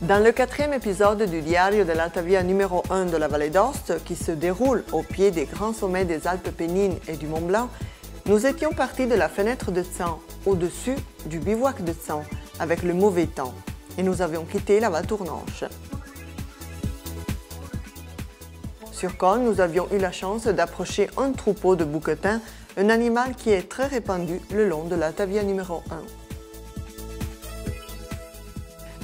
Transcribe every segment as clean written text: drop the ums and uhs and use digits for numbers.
Dans le 4e épisode du Diario dell'Alta Via numéro 1 de la Vallée d'Aoste, qui se déroule au pied des grands sommets des Alpes Pennines et du Mont Blanc, nous étions partis de la fenêtre de Tsan, au-dessus du bivouac de Tsan, avec le mauvais temps, et nous avions quitté la Val-Tournanche. Sur Col, nous avions eu la chance d'approcher un troupeau de bouquetins, un animal qui est très répandu le long de l'Alta Via numéro 1.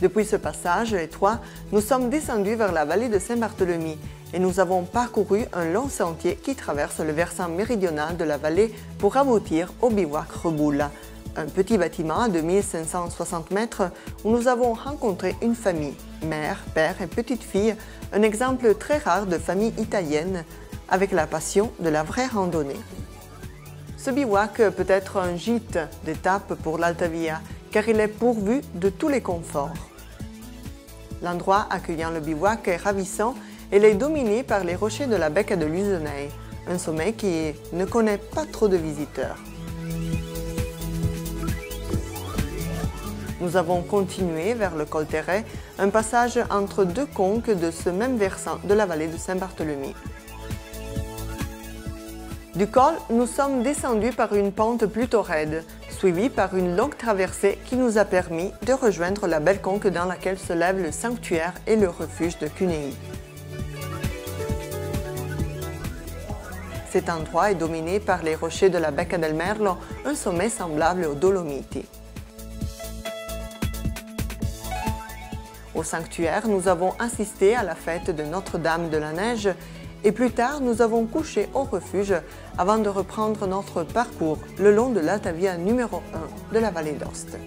Depuis ce passage étroit, nous sommes descendus vers la vallée de Saint-Barthélemy et nous avons parcouru un long sentier qui traverse le versant méridional de la vallée pour aboutir au bivouac Reboula, un petit bâtiment de 1560 mètres où nous avons rencontré une famille, mère, père et petite fille, un exemple très rare de famille italienne avec la passion de la vraie randonnée. Ce bivouac peut être un gîte d'étape pour l'Alta Via, car il est pourvu de tous les conforts. L'endroit accueillant le bivouac est ravissant et il est dominé par les rochers de la Becca de Luzenay, un sommet qui ne connaît pas trop de visiteurs. Nous avons continué vers le col Terret, un passage entre deux conques de ce même versant de la vallée de Saint-Barthélemy. Du col, nous sommes descendus par une pente plutôt raide, suivie par une longue traversée qui nous a permis de rejoindre la belle conque dans laquelle se lèvent le sanctuaire et le refuge de Cunéi. Cet endroit est dominé par les rochers de la Becca del Merlo, un sommet semblable aux Dolomites. Au sanctuaire, nous avons assisté à la fête de Notre-Dame de la Neige et plus tard, nous avons couché au refuge avant de reprendre notre parcours le long de l'Alta Via numéro 1 de la Vallée d'Aoste.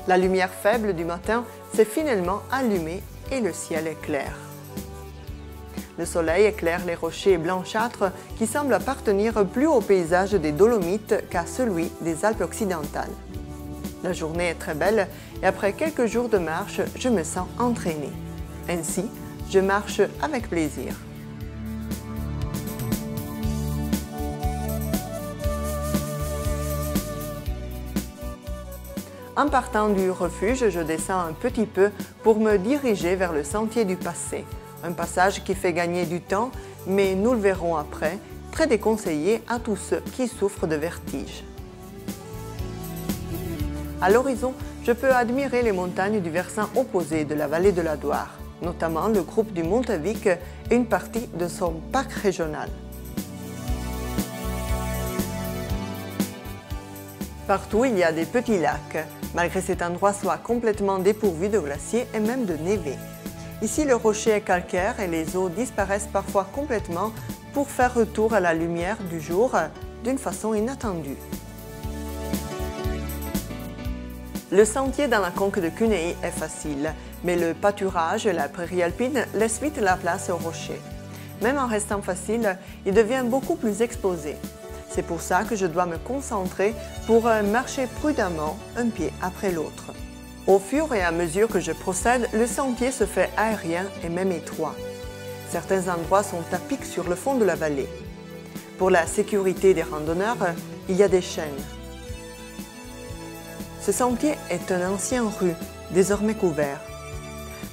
La lumière faible du matin s'est finalement allumée et le ciel est clair. Le soleil éclaire les rochers blanchâtres qui semblent appartenir plus au paysage des Dolomites qu'à celui des Alpes occidentales. La journée est très belle et après quelques jours de marche, je me sens entraînée. Ainsi, je marche avec plaisir. En partant du refuge, je descends un petit peu pour me diriger vers le sentier du passé, un passage qui fait gagner du temps, mais nous le verrons après, très déconseillé à tous ceux qui souffrent de vertige. À l'horizon, je peux admirer les montagnes du versant opposé de la vallée de la Loire, notamment le groupe du Montavic et une partie de son parc régional. Partout, il y a des petits lacs, malgré cet endroit soit complètement dépourvu de glaciers et même de névé. Ici, le rocher est calcaire et les eaux disparaissent parfois complètement pour faire retour à la lumière du jour d'une façon inattendue. Le sentier dans la conque de Cunéi est facile, mais le pâturage et la prairie alpine laissent vite la place aux rochers. Même en restant facile, il devient beaucoup plus exposé. C'est pour ça que je dois me concentrer pour marcher prudemment, un pied après l'autre. Au fur et à mesure que je procède, le sentier se fait aérien et même étroit. Certains endroits sont à pic sur le fond de la vallée. Pour la sécurité des randonneurs, il y a des chaînes. Ce sentier est un ancien rue, désormais couvert.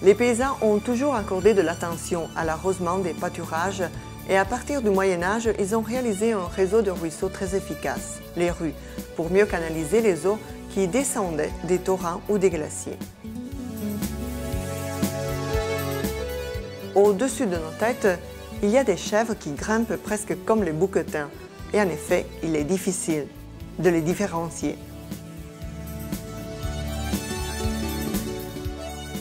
Les paysans ont toujours accordé de l'attention à l'arrosement des pâturages et à partir du Moyen-Âge, ils ont réalisé un réseau de ruisseaux très efficace, les rues, pour mieux canaliser les eaux qui descendaient des torrents ou des glaciers. Au-dessus de nos têtes, il y a des chèvres qui grimpent presque comme les bouquetins, et en effet, il est difficile de les différencier.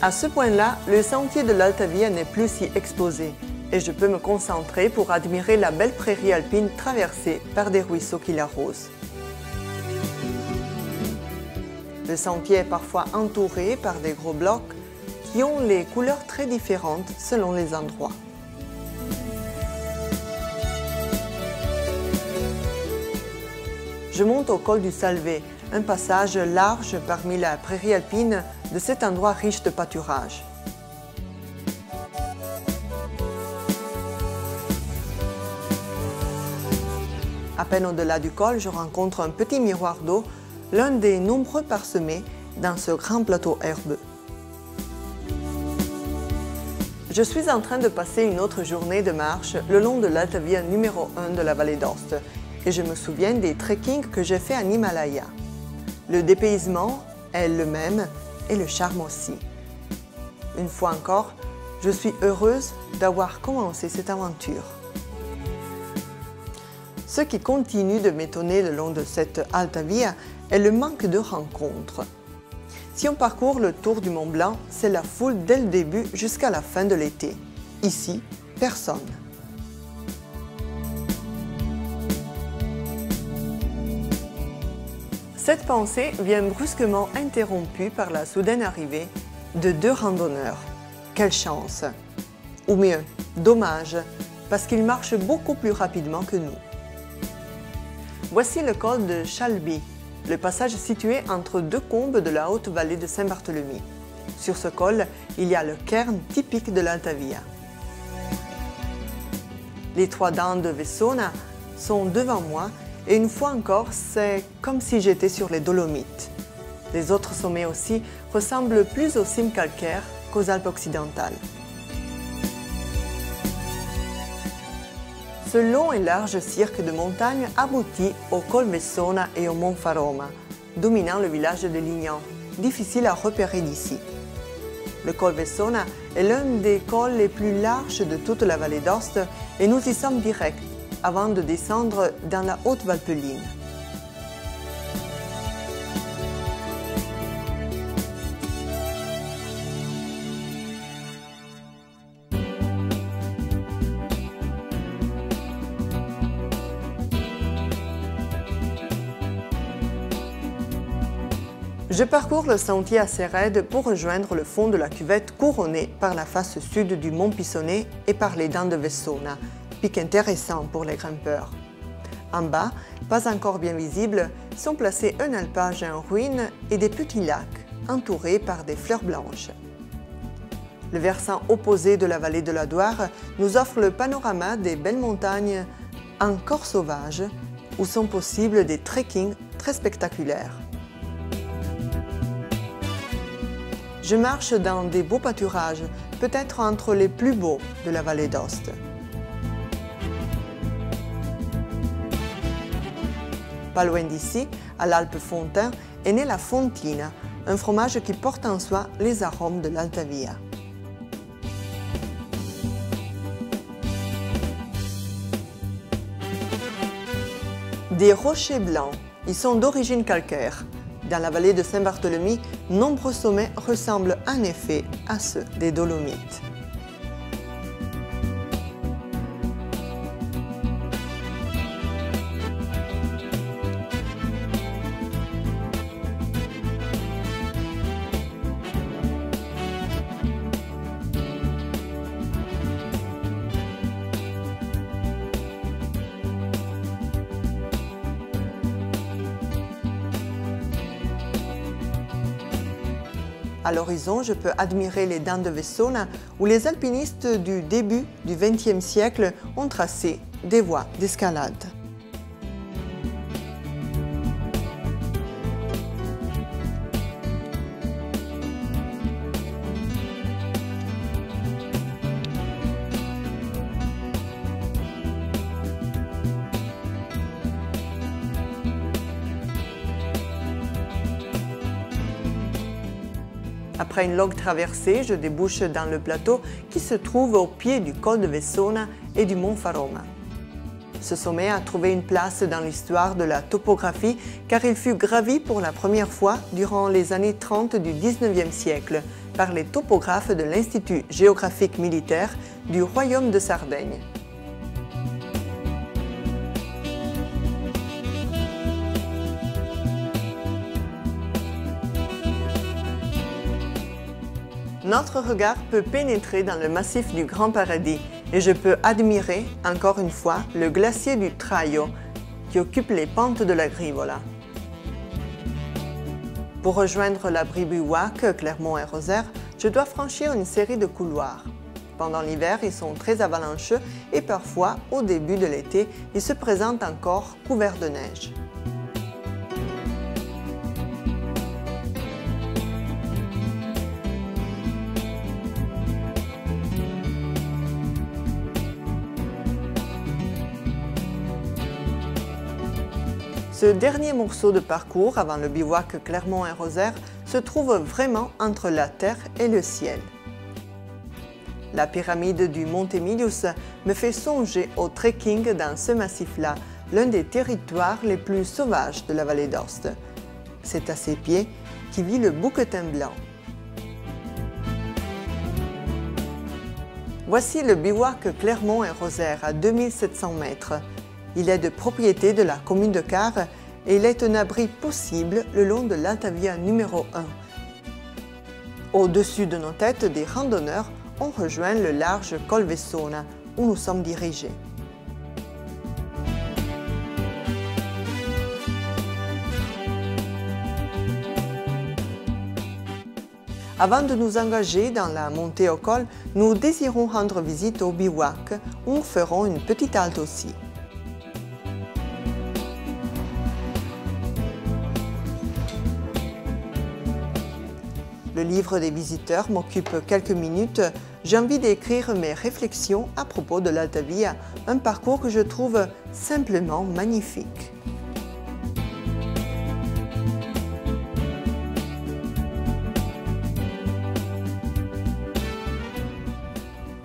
À ce point-là, le sentier de l'Alta Via n'est plus si exposé et je peux me concentrer pour admirer la belle prairie alpine traversée par des ruisseaux qui l'arrosent. Le sentier est parfois entouré par des gros blocs qui ont les couleurs très différentes selon les endroits. Je monte au col du Salvé, un passage large parmi la prairie alpine de cet endroit riche de pâturage. À peine au-delà du col, je rencontre un petit miroir d'eau, l'un des nombreux parsemés dans ce grand plateau herbeux. Je suis en train de passer une autre journée de marche le long de l'Alta Via numéro 1 de la vallée d'Aoste et je me souviens des trekkings que j'ai fait en Himalaya. Le dépaysement est le même et le charme aussi. Une fois encore, je suis heureuse d'avoir commencé cette aventure. Ce qui continue de m'étonner le long de cette Alta Via est le manque de rencontres. Si on parcourt le tour du Mont Blanc, c'est la foule dès le début jusqu'à la fin de l'été. Ici, personne. Cette pensée vient brusquement interrompue par la soudaine arrivée de deux randonneurs. Quelle chance! Ou mieux, dommage, parce qu'ils marchent beaucoup plus rapidement que nous. Voici le col de Chalby, le passage situé entre deux combes de la haute vallée de Saint-Barthélemy. Sur ce col, il y a le cairn typique de l'Alta Via. Les trois dents de Vessona sont devant moi et une fois encore, c'est comme si j'étais sur les Dolomites. Les autres sommets aussi ressemblent plus aux cimes calcaires qu'aux Alpes occidentales. Ce long et large cirque de montagnes aboutit au col Vessona et au mont Faroma, dominant le village de Lignan, difficile à repérer d'ici. Le col Vessona est l'un des cols les plus larges de toute la vallée d'Aoste et nous y sommes directs, avant de descendre dans la haute Valpeline. Je parcours le sentier assez raide pour rejoindre le fond de la cuvette couronnée par la face sud du mont Pissonnet et par les dents de Vessona, pic intéressant pour les grimpeurs. En bas, pas encore bien visibles, sont placés un alpage en ruine et des petits lacs, entourés par des fleurs blanches. Le versant opposé de la vallée de la Doire nous offre le panorama des belles montagnes encore sauvages, où sont possibles des trekkings très spectaculaires. Je marche dans des beaux pâturages, peut-être entre les plus beaux de la vallée d'Aoste. Pas loin d'ici, à l'Alpe Fontain, est née la Fontina, un fromage qui porte en soi les arômes de l'Alta Via. Des rochers blancs, ils sont d'origine calcaire. Dans la vallée de Saint-Barthélemy, nombreux sommets ressemblent en effet à ceux des Dolomites. À l'horizon, je peux admirer les dents de Vessona où les alpinistes du début du XXe siècle ont tracé des voies d'escalade. Après une longue traversée, je débouche dans le plateau qui se trouve au pied du col de Vessona et du mont Faroma. Ce sommet a trouvé une place dans l'histoire de la topographie car il fut gravi pour la première fois durant les années 30 du XIXe siècle par les topographes de l'Institut géographique militaire du Royaume de Sardaigne. Notre regard peut pénétrer dans le massif du Grand Paradis et je peux admirer, encore une fois, le glacier du Traio qui occupe les pentes de la Grivola. Pour rejoindre l'abri Biwak, Clermont et Rosaire, je dois franchir une série de couloirs. Pendant l'hiver, ils sont très avalancheux et parfois, au début de l'été, ils se présentent encore couverts de neige. Ce dernier morceau de parcours avant le bivouac Clermont et Rosaire se trouve vraiment entre la terre et le ciel. La pyramide du Monte Emilius me fait songer au trekking dans ce massif-là, l'un des territoires les plus sauvages de la vallée d'Aoste. C'est à ses pieds qu'y vit le bouquetin blanc. Voici le bivouac Clermont et Rosaire à 2700 mètres. Il est de propriété de la commune de Quart et il est un abri possible le long de l'Alta Via numéro 1. Au-dessus de nos têtes, des randonneurs ont rejoint le large Col Vessona où nous sommes dirigés. Avant de nous engager dans la montée au col, nous désirons rendre visite au bivouac où nous ferons une petite halte aussi. Le livre des visiteurs m'occupe quelques minutes. J'ai envie d'écrire mes réflexions à propos de l'Alta Via, un parcours que je trouve simplement magnifique.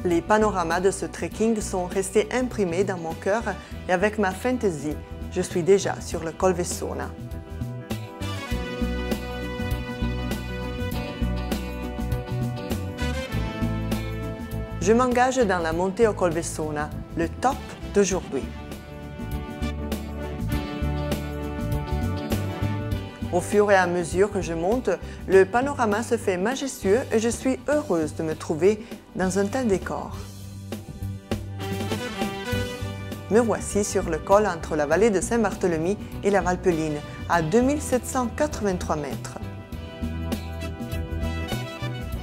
Les panoramas de ce trekking sont restés imprimés dans mon cœur et avec ma fantaisie, je suis déjà sur le Col Vessona. Je m'engage dans la montée au Col Vessona, le top d'aujourd'hui. Au fur et à mesure que je monte, le panorama se fait majestueux et je suis heureuse de me trouver dans un tel décor. Me voici sur le col entre la vallée de Saint-Barthélemy et la Valpeline, à 2783 mètres.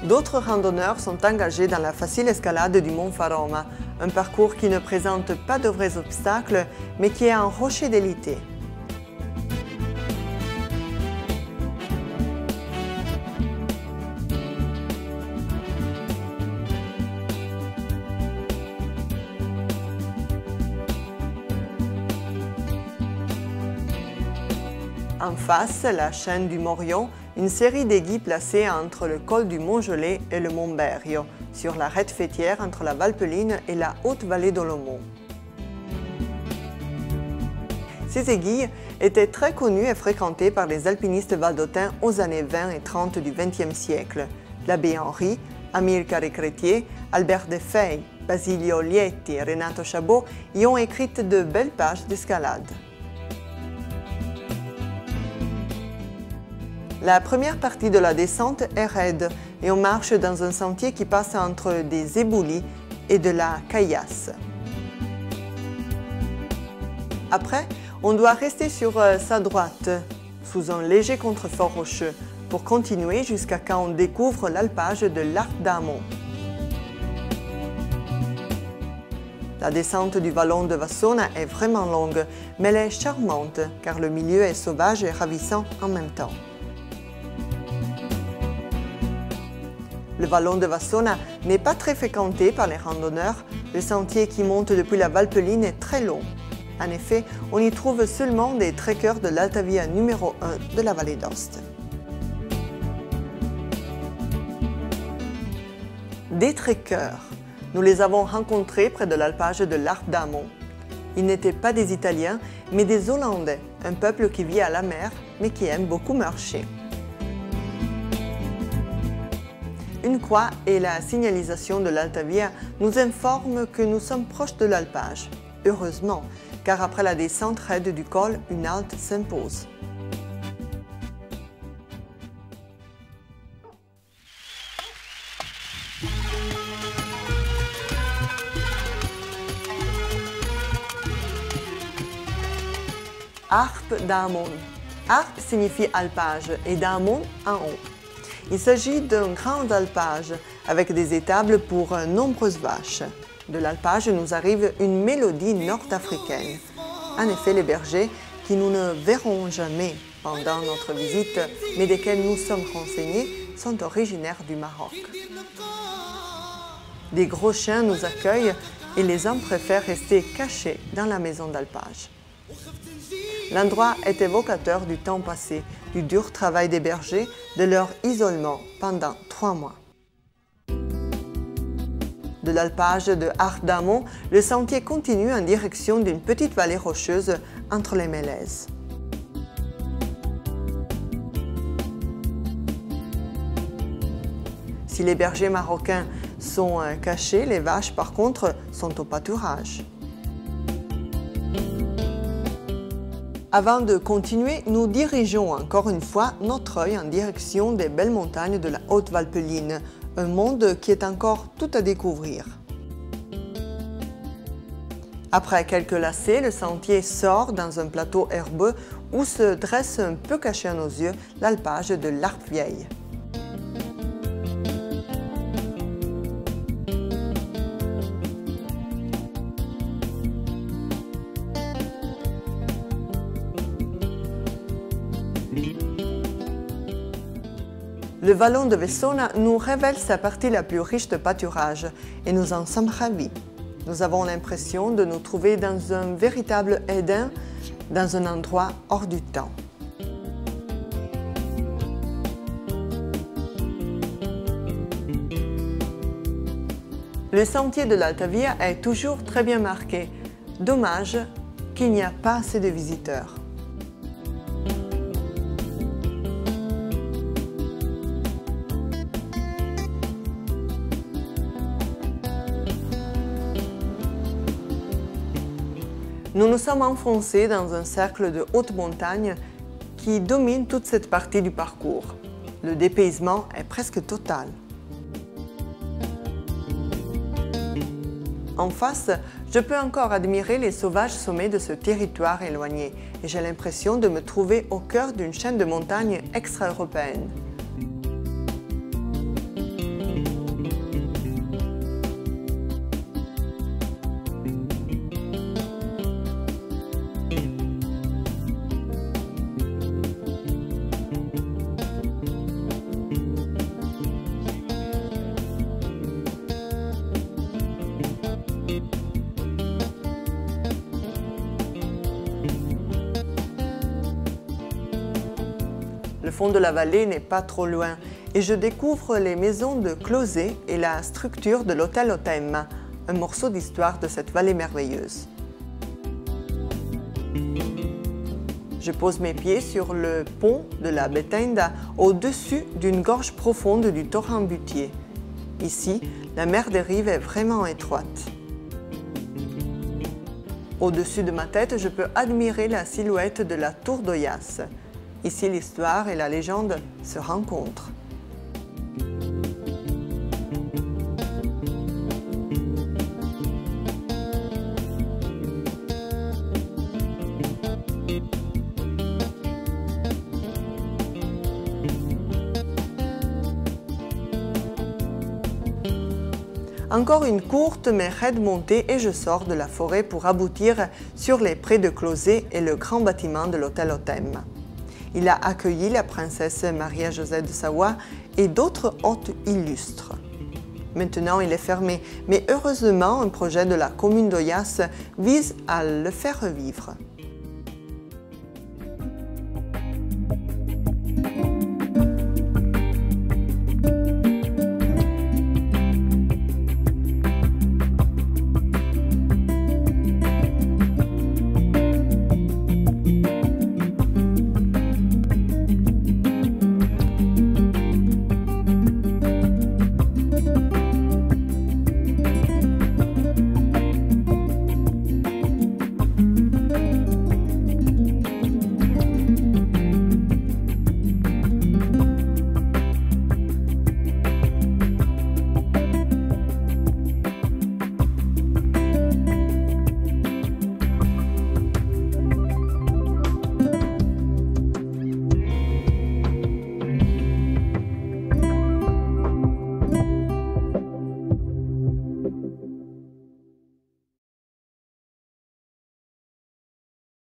D'autres randonneurs sont engagés dans la facile escalade du Mont Faroma, un parcours qui ne présente pas de vrais obstacles, mais qui est un rocher délité. En face, la chaîne du Morion, une série d'aiguilles placées entre le col du Mont-Gelé et le Mont Berio, sur l'arête fêtière entre la Valpeline et la haute vallée d'Olomont. Ces aiguilles étaient très connues et fréquentées par les alpinistes valdôtains aux années 20 et 30 du XXe siècle. L'abbé Henri, Amilcare Crétier, Albert Defey, Basilio Lietti et Renato Chabot y ont écrit de belles pages d'escalade. La première partie de la descente est raide et on marche dans un sentier qui passe entre des éboulis et de la caillasse. Après, on doit rester sur sa droite, sous un léger contrefort rocheux, pour continuer jusqu'à quand on découvre l'alpage de l'Arc d'Amont. La descente du vallon de Vassona est vraiment longue, mais elle est charmante car le milieu est sauvage et ravissant en même temps. Le vallon de Vassona n'est pas très fréquenté par les randonneurs. Le sentier qui monte depuis la Valpeline est très long. En effet, on y trouve seulement des trekkers de l'Alta Via numéro 1 de la vallée d'Aoste. Des trekkers. Nous les avons rencontrés près de l'alpage de l'Arc d'Amont. Ils n'étaient pas des Italiens, mais des Hollandais, un peuple qui vit à la mer, mais qui aime beaucoup marcher. Une croix et la signalisation de l'Alta Via nous informent que nous sommes proches de l'alpage. Heureusement, car après la descente raide du col, une halte s'impose. Harpe d'Amon. Harpe signifie alpage et d'Amon en haut. Il s'agit d'un grand alpage avec des étables pour nombreuses vaches. De l'alpage nous arrive une mélodie nord-africaine. En effet, les bergers, qui nous ne verrons jamais pendant notre visite, mais desquels nous sommes renseignés, sont originaires du Maroc. Des gros chiens nous accueillent et les hommes préfèrent rester cachés dans la maison d'alpage. L'endroit est évocateur du temps passé, du dur travail des bergers, de leur isolement pendant 3 mois. De l'alpage de Harpe d'Amon, le sentier continue en direction d'une petite vallée rocheuse entre les mélèzes. Si les bergers marocains sont cachés, les vaches par contre sont au pâturage. Avant de continuer, nous dirigeons encore une fois notre œil en direction des belles montagnes de la Haute-Valpeline, un monde qui est encore tout à découvrir. Après quelques lacets, le sentier sort dans un plateau herbeux où se dresse un peu caché à nos yeux l'alpage de l'Harpe Vieille. Le vallon de Vessona nous révèle sa partie la plus riche de pâturage et nous en sommes ravis. Nous avons l'impression de nous trouver dans un véritable Éden, dans un endroit hors du temps. Le sentier de l'Alta-Via est toujours très bien marqué. Dommage qu'il n'y a pas assez de visiteurs. Nous nous sommes enfoncés dans un cercle de haute montagne qui domine toute cette partie du parcours. Le dépaysement est presque total. En face, je peux encore admirer les sauvages sommets de ce territoire éloigné et j'ai l'impression de me trouver au cœur d'une chaîne de montagnes extra-européenne. Le fond de la vallée n'est pas trop loin et je découvre les maisons de Closé et la structure de l'hôtel Otemma, un morceau d'histoire de cette vallée merveilleuse. Je pose mes pieds sur le pont de la Betenda au-dessus d'une gorge profonde du torrent Butier. Ici, la mer des rives est vraiment étroite. Au-dessus de ma tête, je peux admirer la silhouette de la tour d'Oyas. Ici, l'histoire et la légende se rencontrent. Encore une courte mais raide montée et je sors de la forêt pour aboutir sur les prés de Closé et le grand bâtiment de l'hôtel Otemma. Il a accueilli la princesse Maria-Josée de Savoie et d'autres hôtes illustres. Maintenant, il est fermé, mais heureusement, un projet de la commune d'Oyas vise à le faire revivre.